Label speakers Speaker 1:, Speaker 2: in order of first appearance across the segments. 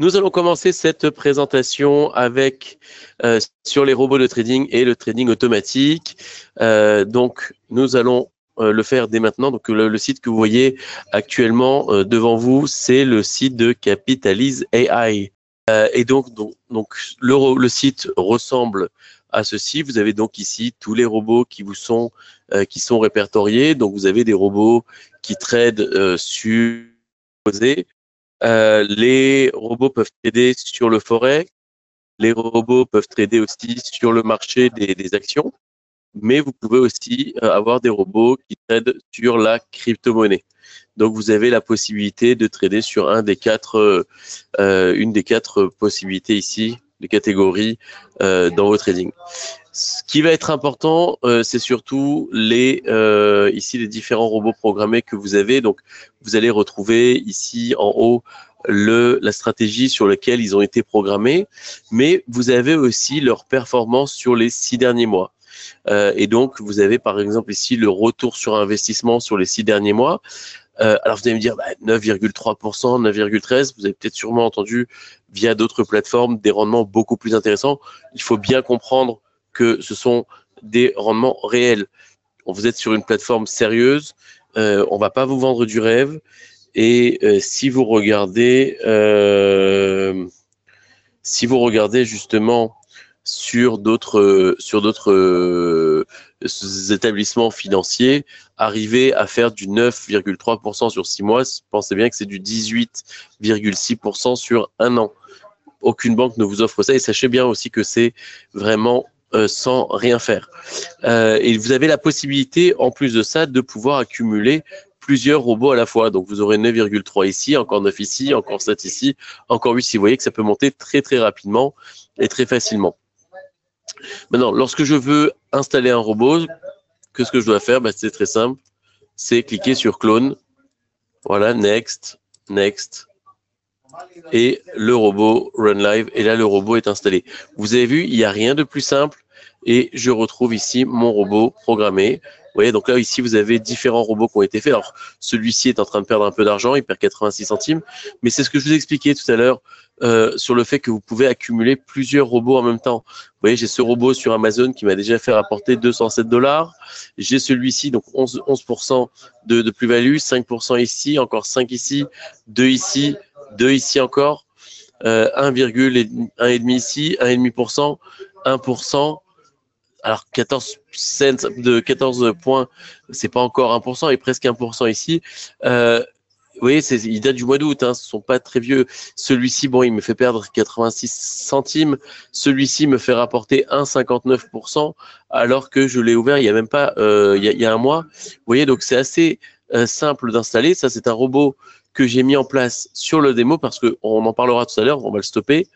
Speaker 1: Nous allons commencer cette présentation avec sur les robots de trading et le trading automatique. Donc, nous allons le faire dès maintenant. Donc, le site que vous voyez actuellement devant vous, c'est le site de Capitalize AI. Et donc le site ressemble à ceci. Vous avez donc ici tous les robots qui sont répertoriés. Donc, vous avez des robots qui tradent sur les robots peuvent trader sur le forex, les robots peuvent trader aussi sur le marché des actions, mais vous pouvez aussi avoir des robots qui tradent sur la crypto-monnaie. Donc, vous avez la possibilité de trader sur une des quatre possibilités ici, les catégories dans vos trading. Ce qui va être important, c'est surtout ici les différents robots programmés que vous avez. Donc, vous allez retrouver ici en haut la stratégie sur laquelle ils ont été programmés, mais vous avez aussi leur performance sur les 6 derniers mois. Et donc, vous avez par exemple ici le retour sur investissement sur les 6 derniers mois. Alors, vous allez me dire 9,3%, 9,13%, vous avez peut-être sûrement entendu via d'autres plateformes des rendements beaucoup plus intéressants. Il faut bien comprendre que ce sont des rendements réels. Vous êtes sur une plateforme sérieuse, on va pas vous vendre du rêve. Et si vous regardez justement sur d'autres établissements financiers, arriver à faire du 9,3% sur 6 mois, pensez bien que c'est du 18,6% sur un an. Aucune banque ne vous offre ça, et sachez bien aussi que c'est vraiment sans rien faire. Et vous avez la possibilité, en plus de ça, de pouvoir accumuler plusieurs robots à la fois. Donc, vous aurez 9,3 ici, encore 9 ici, encore 7 ici, encore 8 ici. Vous voyez que ça peut monter très, très rapidement et très facilement. Maintenant, lorsque je veux installer un robot, qu'est-ce que je dois faire? C'est très simple. C'est cliquer sur clone. Voilà, next, next. Et le robot run live, et là le robot est installé. Vous avez vu, il n'y a rien de plus simple, et je retrouve ici mon robot programmé. Vous voyez, donc là ici vous avez différents robots qui ont été faits. Alors celui-ci est en train de perdre un peu d'argent, il perd 86 centimes, mais c'est ce que je vous expliquais tout à l'heure sur le fait que vous pouvez accumuler plusieurs robots en même temps. Vous voyez, j'ai ce robot sur Amazon qui m'a déjà fait rapporter 207 $. J'ai celui-ci, donc 11% de plus-value, 5% ici, encore 5 ici, 2 ici, 2 ici encore, 1,1,5 ici, 1,5%, 1%. Alors 14 cents de 14 points, c'est pas encore 1%, et presque 1% ici. Vous voyez, il date du mois d'août, hein, ce sont pas très vieux. Celui-ci, bon, il me fait perdre 86 centimes. Celui-ci me fait rapporter 1,59%, alors que je l'ai ouvert il y a même pas, il y a un mois. Vous voyez, donc c'est assez simple d'installer. Ça, c'est un robot que j'ai mis en place sur le démo parce qu'on en parlera tout à l'heure, on va le stopper.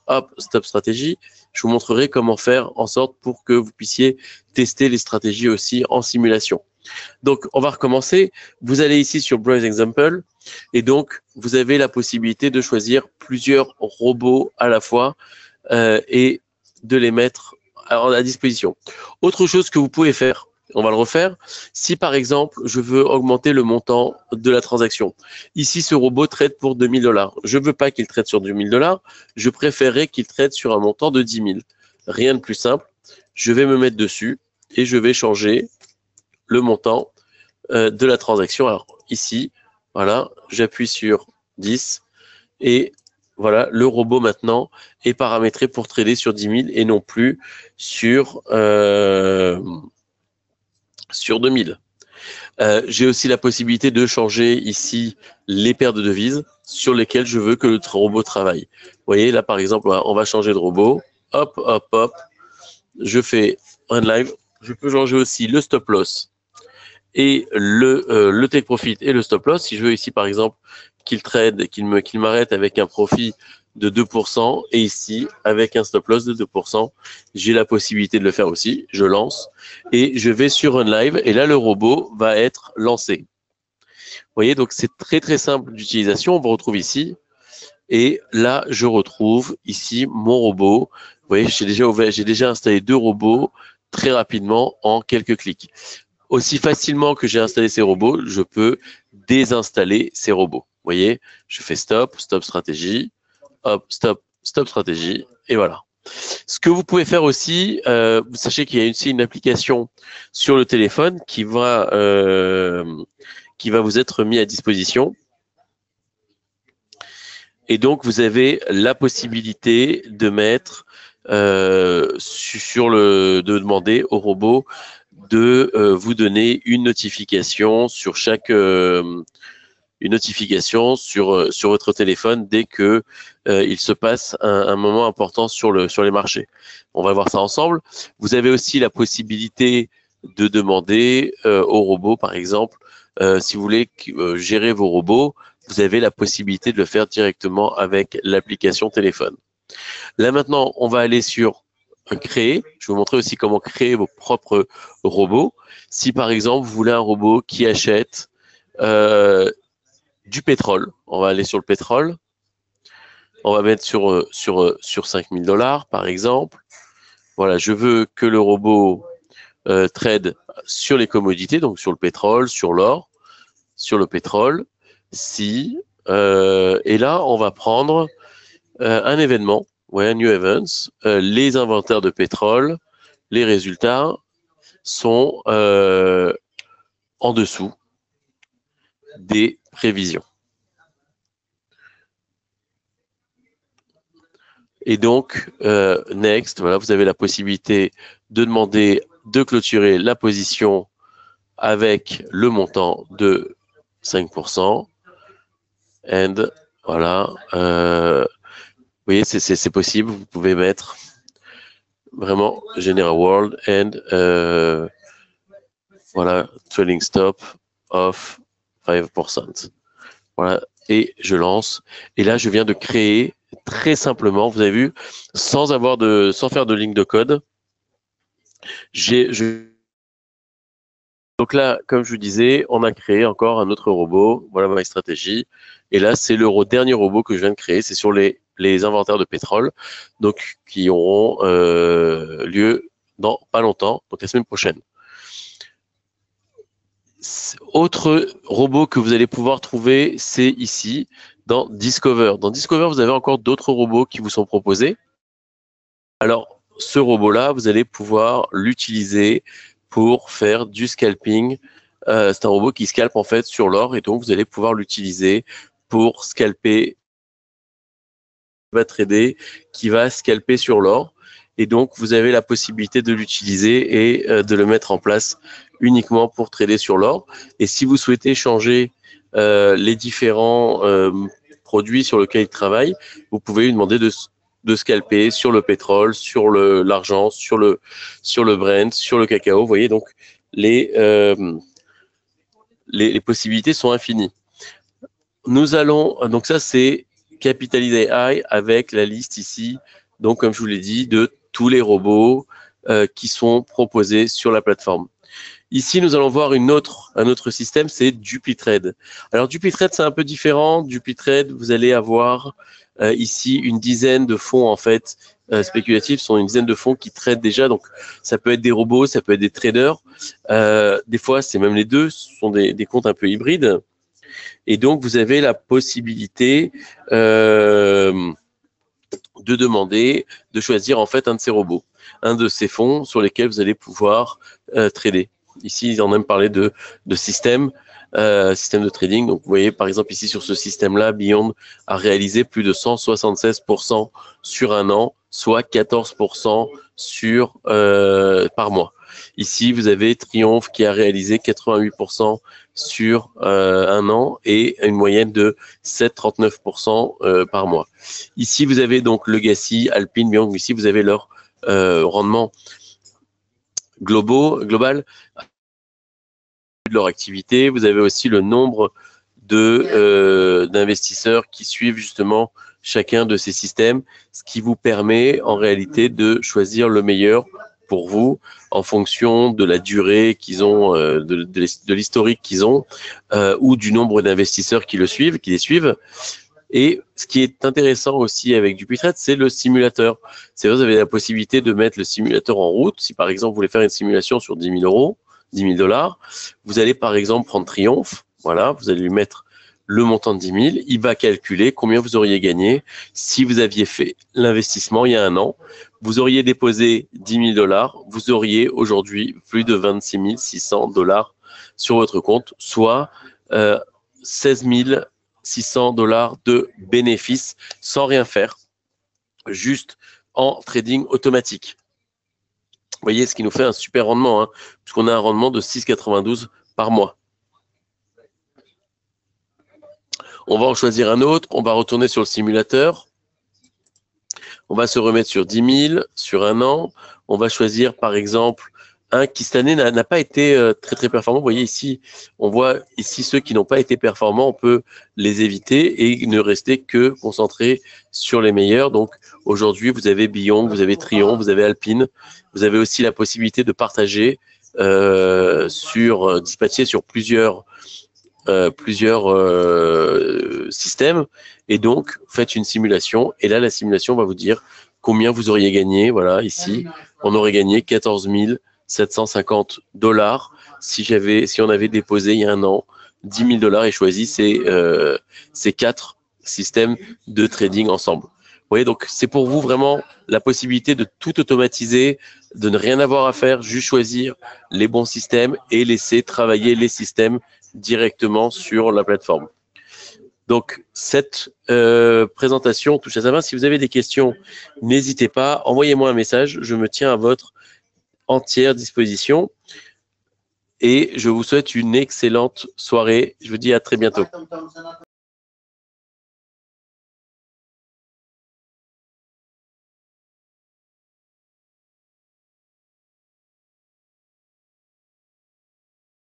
Speaker 1: Hop, stop stratégie. Je vous montrerai comment faire en sorte pour que vous puissiez tester les stratégies aussi en simulation. Donc, on va recommencer. Vous allez ici sur Browse Example et donc, vous avez la possibilité de choisir plusieurs robots à la fois et de les mettre à disposition. Autre chose que vous pouvez faire, on va le refaire. Si par exemple, je veux augmenter le montant de la transaction. Ici, ce robot trade pour 2 000 $. Je ne veux pas qu'il trade sur 2 000 $. Je préférerais qu'il trade sur un montant de 10 000. Rien de plus simple. Je vais me mettre dessus et je vais changer le montant de la transaction. Alors ici, voilà, j'appuie sur 10 et voilà, le robot maintenant est paramétré pour trader sur 10 000 et non plus sur 2000. J'ai aussi la possibilité de changer ici les paires de devises sur lesquelles je veux que le robot travaille. Vous voyez, là par exemple, on va changer de robot. Hop, hop, hop. Je fais un live. Je peux changer aussi le stop loss et le take profit et le stop loss. Si je veux ici par exemple qu'il trade, qu'il m'arrête avec un profit de 2% et ici avec un stop loss de 2%, j'ai la possibilité de le faire aussi. Je lance et je vais sur un live et là le robot va être lancé. Vous voyez, donc c'est très très simple d'utilisation. On vous retrouve ici et là je retrouve ici mon robot. Vous voyez, j'ai déjà installé 2 robots très rapidement en quelques clics. Aussi facilement que j'ai installé ces robots, je peux désinstaller ces robots. Vous voyez, je fais stop stratégie. hop, stop stratégie, et voilà. Ce que vous pouvez faire aussi, vous sachez qu'il y a aussi une application sur le téléphone qui va vous être mis à disposition. Et donc, vous avez la possibilité de mettre de demander au robot de vous donner une notification sur chaque sur votre téléphone dès que il se passe un moment important sur les marchés. On va voir ça ensemble. Vous avez aussi la possibilité de demander au robot, par exemple, si vous voulez gérer vos robots, vous avez la possibilité de le faire directement avec l'application téléphone. Là maintenant, on va aller sur créer. Je vais vous montrer aussi comment créer vos propres robots. Si par exemple, vous voulez un robot qui achète du pétrole, on va aller sur le pétrole. On va mettre sur 5 000 $ par exemple. Voilà, je veux que le robot trade sur les commodités, donc sur le pétrole, sur l'or, sur le pétrole. Et là, on va prendre un événement, New Events, les inventaires de pétrole, les résultats sont en dessous des prévisions. Et donc, next, voilà, vous avez la possibilité de demander de clôturer la position avec le montant de 5%. And voilà, vous voyez, c'est possible. Vous pouvez mettre vraiment General World and voilà, trading stop of 5%. Voilà, et je lance. Et là, je viens de créer très simplement, vous avez vu, sans faire de ligne de code. Donc là, comme je vous disais, on a créé encore un autre robot. Voilà ma stratégie. Et là, c'est le dernier robot que je viens de créer. C'est sur les inventaires de pétrole, donc qui auront lieu dans pas longtemps, donc la semaine prochaine. Autre robot que vous allez pouvoir trouver, c'est ici, dans Discover. Dans Discover, vous avez encore d'autres robots qui vous sont proposés. Alors, ce robot-là, vous allez pouvoir l'utiliser pour faire du scalping. C'est un robot qui scalpe en fait sur l'or et donc vous allez pouvoir l'utiliser pour scalper, va trader, qui va scalper sur l'or. Et donc, vous avez la possibilité de l'utiliser et de le mettre en place uniquement pour trader sur l'or. Et si vous souhaitez changer les différents produits sur lesquels il travaille, vous pouvez lui demander de scalper sur le pétrole, sur l'argent, sur le Brent, sur le cacao. Vous voyez, donc les possibilités sont infinies. Nous allons, donc ça c'est Capitalise AI avec la liste ici, donc comme je vous l'ai dit, de tous les robots qui sont proposés sur la plateforme. Ici, nous allons voir un autre système, c'est DupliTrade. Alors, DupliTrade, c'est un peu différent. DupliTrade, vous allez avoir ici une dizaine de fonds, en fait, spéculatifs. Ce sont une dizaine de fonds qui traitent déjà. Donc, ça peut être des robots, ça peut être des traders. Des fois, c'est même les deux. Ce sont des comptes un peu hybrides. Et donc, vous avez la possibilité de demander, de choisir, en fait, un de ces robots, un de ces fonds sur lesquels vous allez pouvoir trader. Ici, ils ont même parlé de système de trading. Donc, vous voyez, par exemple, ici, sur ce système-là, Beyond a réalisé plus de 176% sur un an, soit 14% par mois. Ici, vous avez Triomphe qui a réalisé 88% sur un an et une moyenne de 7,39% par mois. Ici, vous avez donc Legacy, Alpine, Beyond. Ici, vous avez leur rendement global de leur activité. Vous avez aussi le nombre d'investisseurs qui suivent justement chacun de ces systèmes, ce qui vous permet en réalité de choisir le meilleur pour vous en fonction de la durée qu'ils ont, de l'historique qu'ils ont ou du nombre d'investisseurs qui les suivent. Et ce qui est intéressant aussi avec DupliTrade, c'est le simulateur. C'est vrai, vous avez la possibilité de mettre le simulateur en route. Si par exemple vous voulez faire une simulation sur 10 000 $, vous allez par exemple prendre Triomphe. Voilà, vous allez lui mettre le montant de 10 000, il va calculer combien vous auriez gagné si vous aviez fait l'investissement il y a un an. Vous auriez déposé 10 000 $, vous auriez aujourd'hui plus de 26 600 $ sur votre compte, soit 16 600 $ de bénéfices sans rien faire, juste en trading automatique. Vous voyez, ce qui nous fait un super rendement, hein, puisqu'on a un rendement de 6,92 par mois. On va en choisir un autre, on va retourner sur le simulateur. On va se remettre sur 10 000, sur un an. On va choisir par exemple un qui cette année n'a pas été très performant. Vous voyez ici, on voit ici ceux qui n'ont pas été performants, on peut les éviter et ne rester que concentré sur les meilleurs. Donc aujourd'hui, vous avez Beyond, vous avez Trion, vous avez Alpine. Vous avez aussi la possibilité de partager dispatcher sur plusieurs systèmes, et donc faites une simulation et là la simulation va vous dire combien vous auriez gagné. Voilà, ici on aurait gagné 14 750 $ si on avait déposé il y a un an 10 000 $ et choisi ces 4 systèmes de trading ensemble. Vous voyez, donc c'est pour vous vraiment la possibilité de tout automatiser, de ne rien avoir à faire, juste choisir les bons systèmes et laisser travailler les systèmes directement sur la plateforme. Donc, cette présentation touche à sa fin. Si vous avez des questions, n'hésitez pas, envoyez-moi un message. Je me tiens à votre entière disposition. Et je vous souhaite une excellente soirée. Je vous dis à très bientôt.